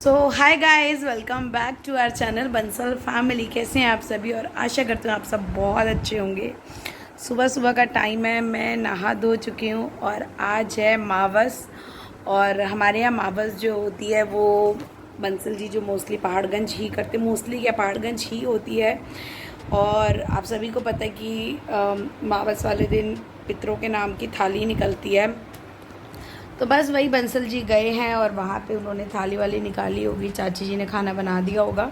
So hi guys, welcome back to our channel Bansal family. कैसे हैं आप सभी? और आशा करती हूँ आप सब बहुत अच्छे होंगे। सुबह सुबह का टाइम है, मैं नहा धो चुकी हूँ और आज है मावस। और हमारे यहाँ मावस जो होती है वो बंसल जी जो मोस्टली पहाड़गंज ही करते, मोस्टली क्या पहाड़गंज ही होती है। और आप सभी को पता है कि मावस वाले दिन पितरों के नाम की थाली निकलती है। तो बस वही बंसल जी गए हैं और वहाँ पे उन्होंने थाली वाली निकाली होगी, चाची जी ने खाना बना दिया होगा।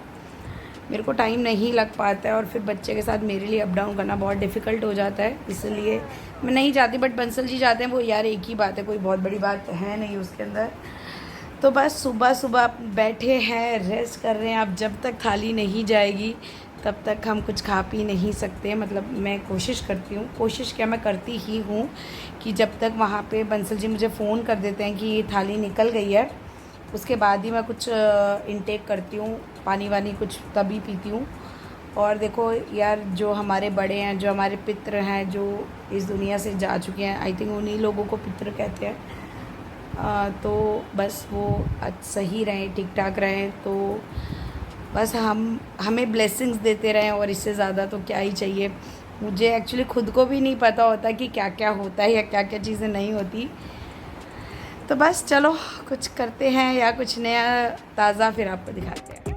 मेरे को टाइम नहीं लग पाता है और फिर बच्चे के साथ मेरे लिए अप डाउन करना बहुत डिफ़िकल्ट हो जाता है, इसलिए मैं नहीं जाती। बट बंसल जी जाते हैं, वो यार एक ही बात है, कोई बहुत बड़ी बात है नहीं उसके अंदर। तो बस सुबह सुबह बैठे हैं, रेस्ट कर रहे हैं। अब जब तक थाली नहीं जाएगी तब तक हम कुछ खा पी नहीं सकते। मतलब मैं कोशिश करती हूँ, कोशिश क्या मैं करती ही हूँ कि जब तक वहाँ पे बंसल जी मुझे फ़ोन कर देते हैं कि ये थाली निकल गई है, उसके बाद ही मैं कुछ इनटेक करती हूँ, पानी वानी कुछ तभी पीती हूँ। और देखो यार, जो हमारे बड़े हैं, जो हमारे पितृ हैं, जो इस दुनिया से जा चुके हैं, आई थिंक उन्हीं लोगों को पितृ कहते हैं। तो बस वो सही रहें, ठीक ठाक रहें, तो बस हमें ब्लेसिंग्स देते रहें। और इससे ज़्यादा तो क्या ही चाहिए। मुझे एक्चुअली खुद को भी नहीं पता होता कि क्या क्या होता है या क्या क्या चीज़ें नहीं होती। तो बस चलो कुछ करते हैं या कुछ नया ताज़ा फिर आपको दिखाते हैं।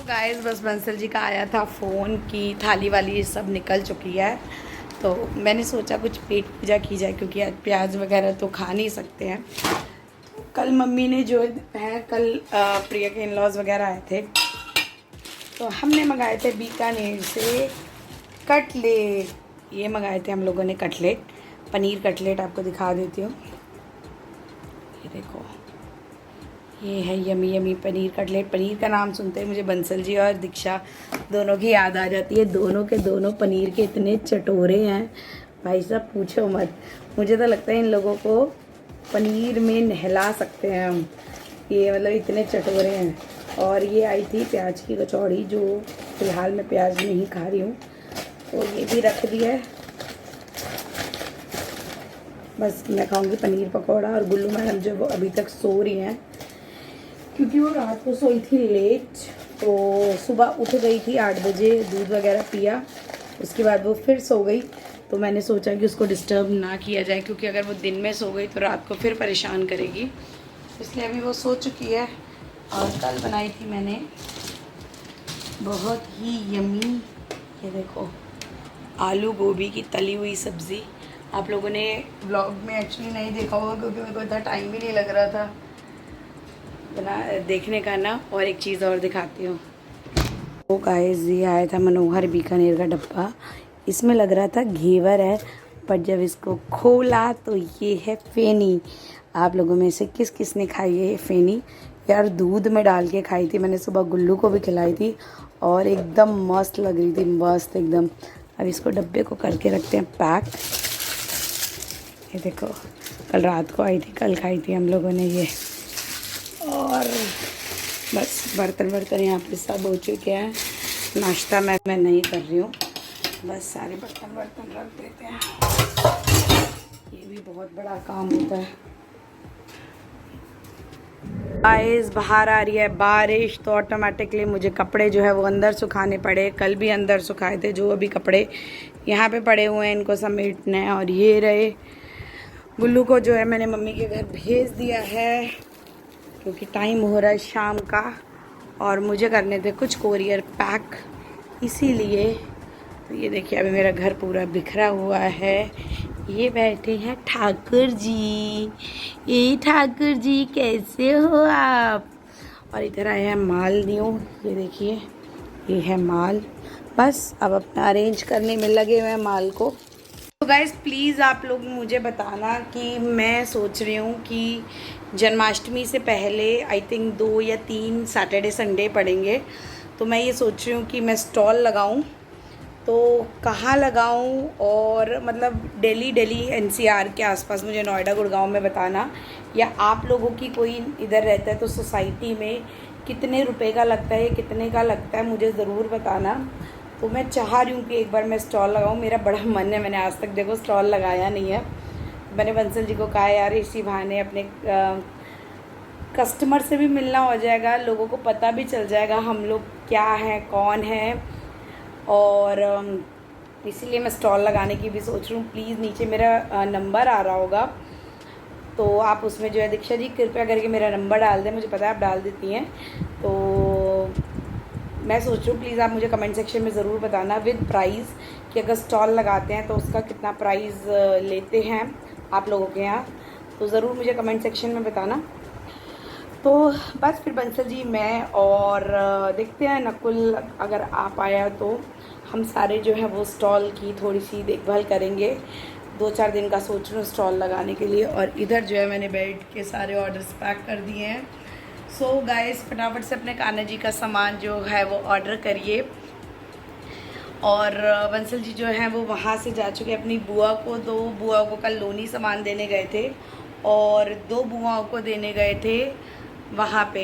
गाइस, बस बंसल जी का आया था फ़ोन कि थाली वाली सब निकल चुकी है। तो मैंने सोचा कुछ पेट पूजा की जाए, क्योंकि आज प्याज वगैरह तो खा नहीं सकते हैं। कल मम्मी ने जो है, कल प्रिया के इन-लॉज़ वगैरह आए थे, तो हमने मंगाए थे बीकानेर से कटलेट। ये मंगाए थे हम लोगों ने कटलेट, पनीर कटलेट। आपको दिखा देती हूँ, ये देखो, ये है yummy yummy paneer cutlet. Paneer का नाम सुनते ही मुझे बंसल जी और दीक्षा दोनों की याद आ जाती है। दोनों के दोनों पनीर के इतने चटोरे हैं भाई साहब, पूछो मत। मुझे तो लगता है इन लोगों को पनीर में नहला सकते हैं हम, ये मतलब इतने चटोरे हैं। और ये आई थी प्याज की कचौड़ी, जो फ़िलहाल मैं प्याज नहीं खा रही हूँ, तो ये भी रख दिया है। बस मैं खाऊंगी पनीर पकौड़ा। और गुल्लू मैडम जो वो अभी तक सो रही हैं, क्योंकि वो रात को सोई थी लेट, तो सुबह उठ गई थी 8 बजे, दूध वगैरह पिया, उसके बाद वो फिर सो गई। तो मैंने सोचा कि उसको डिस्टर्ब ना किया जाए, क्योंकि अगर वो दिन में सो गई तो रात को फिर परेशान करेगी, इसलिए अभी वो सो चुकी है। और कल बनाई थी मैंने बहुत ही यमी, ये देखो, आलू गोभी की तली हुई सब्ज़ी। आप लोगों ने ब्लॉग में एक्चुअली नहीं देखा होगा, क्योंकि मेरे को इतना टाइम भी नहीं लग रहा था बना देखने का ना। और एक चीज़ और दिखाती हूँ। वो गाइस, ये आया था मनोहर बीकानेर का डब्बा, इसमें लग रहा था घेवर है, पर जब इसको खोला तो ये है फेनी। आप लोगों में से किस किस ने खाई है ये फेनी? यार दूध में डाल के खाई थी मैंने, सुबह गुल्लू को भी खिलाई थी और एकदम मस्त लग रही थी, मस्त एकदम। अब इसको डब्बे को करके रखते हैं पैक। ये देखो, कल रात को आई थी, कल खाई थी हम लोगों ने ये। और बस बर्तन वर्तन यहाँ पे सब हो चुके हैं। नाश्ता मैं नहीं कर रही हूँ, बस सारे बर्तन वर्तन रख देते हैं, ये भी बहुत बड़ा काम होता है। गाइस, बाहर आ रही है बारिश, तो ऑटोमेटिकली मुझे कपड़े जो है वो अंदर सुखाने पड़े। कल भी अंदर सुखाए थे, जो अभी कपड़े यहाँ पे पड़े हुए हैं इनको समेटने हैं। और ये रहे, गुल्लू को जो है मैंने मम्मी के घर भेज दिया है, क्योंकि टाइम हो रहा है शाम का और मुझे करने थे कुछ कोरियर पैक, इसीलिए। तो ये देखिए, अभी मेरा घर पूरा बिखरा हुआ है। ये बैठे हैं ठाकुर जी, ये ठाकुर जी कैसे हो आप? और इधर आए हैं माल न्यू, ये देखिए, ये है माल। बस अब अपना अरेंज करने में लगे हुए हैं माल को। तो गाइज़, प्लीज़ आप लोग मुझे बताना कि मैं सोच रही हूँ कि जन्माष्टमी से पहले आई थिंक 2 या 3 सैटरडे संडे पड़ेंगे, तो मैं ये सोच रही हूँ कि मैं स्टॉल लगाऊँ, तो कहाँ लगाऊँ? और मतलब दिल्ली एनसीआर के आसपास, मुझे नोएडा गुड़गांव में बताना, या आप लोगों की कोई इधर रहता है तो सोसाइटी में कितने रुपए का लगता है, कितने का लगता है, मुझे ज़रूर बताना। तो मैं चाह रही हूँ कि एक बार मैं स्टॉल लगाऊँ, मेरा बड़ा मन है, मैंने आज तक देखो स्टॉल लगाया नहीं है। मैंने बंसल जी को कहा यार इसी बहाने अपने कस्टमर से भी मिलना हो जाएगा, लोगों को पता भी चल जाएगा हम लोग क्या हैं, कौन है। और इसीलिए मैं स्टॉल लगाने की भी सोच रही हूँ। प्लीज़ नीचे मेरा नंबर आ रहा होगा, तो आप उसमें जो है दीक्षा जी कृपया करके मेरा नंबर डाल दें। मुझे पता है आप डाल देती हैं, तो मैं सोच रही हूँ प्लीज़ आप मुझे कमेंट सेक्शन में ज़रूर बताना विद प्राइस कि अगर स्टॉल लगाते हैं तो उसका कितना प्राइस लेते हैं आप लोगों के यहाँ, तो ज़रूर मुझे कमेंट सेक्शन में बताना। तो बस फिर बंसल जी मैं और देखते हैं नकुल अगर आ पाया तो हम सारे जो है वो स्टॉल की थोड़ी सी देखभाल करेंगे। 2-4 दिन का सोच रही हूँ स्टॉल लगाने के लिए। और इधर जो है मैंने बेड के सारे ऑर्डर्स पैक कर दिए हैं। सो गाइस फटाफट से अपने कान्हा जी का सामान जो है वो ऑर्डर करिए। और बंसल जी जो हैं वो वहाँ से जा चुके अपनी बुआ को, 2 बुआओं को कल लोनी सामान देने गए थे और 2 बुआओं को देने गए थे वहाँ पे,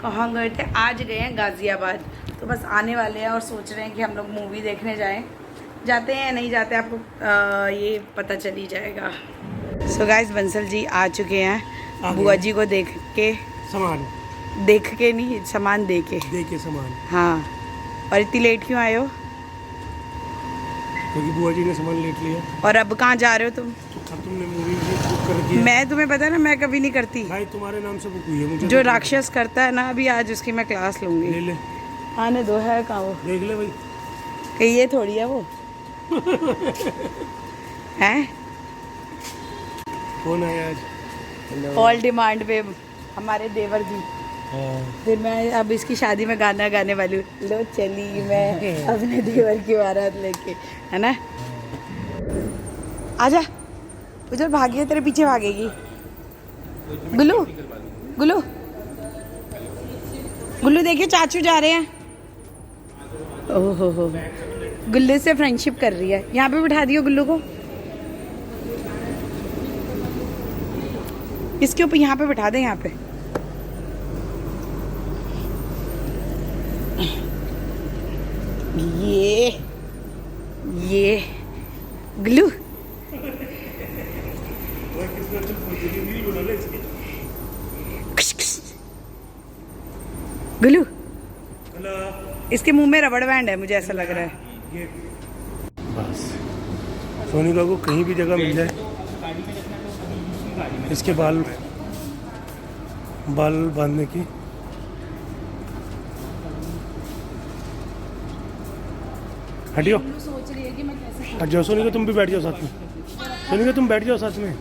कहाँ गए थे, आज गए हैं गाज़ियाबाद। तो बस आने वाले हैं और सोच रहे हैं कि हम लोग मूवी देखने जाते हैं या नहीं जाते, आपको ये पता चल ही जाएगा। सो गाइस बंसल जी आ चुके हैं बुआ जी को देख के नहीं, सामान दे के सामान। हाँ, और इतनी लेट क्यों आए हो? क्योंकि बुआ जी ने सामान लेट लिया। और अब कहाँ जा रहे हो तुम? तुमने मूवी बुक कर दिया। मैं तुम्हें पता है ना, मैं कभी नहीं करती भाई, तुम्हारे नाम से बुक हुई है। मुझे जो राक्षस करता है ना, अभी आज उसकी मैं क्लास लूँगी। ले ले, आने दो, है कहाँ वो? देख ले भाई, कहीं ये थोड़ी है वो हैं। कौन आया आज? ऑल डिमांड पे हमारे देवर जी। फिर मैं अब इसकी शादी में गाना गाने वाली हूँ, लो चली मैं अपने देवर की बारात लेके, है ना। आजा, उधर भागी है, तेरे पीछे भागेगी। गुल्लू गुल्लू गुल्लू देखिए चाचू जा रहे हैं। ओहो हो, गुल्लू से फ्रेंडशिप कर रही है। यहाँ पे बिठा दियो गुल्लू को, इसके ऊपर यहाँ पे बिठा दे, यहाँ पे। ये गुल्लू गुल्लू, इसके मुंह में रबड़ बैंड है, मुझे ऐसा लग रहा है। बस सोनिका को कहीं भी जगह मिल जाए, इसके बाल बांधने की। हटियो, सोच रही है कि मैं कैसे हट जाओ। सोनिका तुम भी बैठ जाओ साथ में। सोनिका तुम बैठ जाओ साथ में।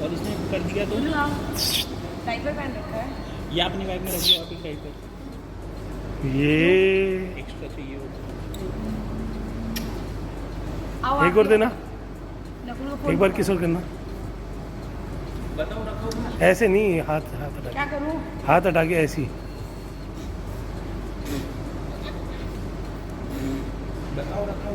और इसने कर दिया तो डायपर पहन रखा है, ये अपनी बैग में रख दिया आपके डायपर, ये एक्स्ट्रा चाहिए एक और देना, एक बार किस और करना। बताओ रखो। ऐसे नहीं, हाथ हटा क्या करूँ? हाथ हटा के ऐसी। बताओ रखो।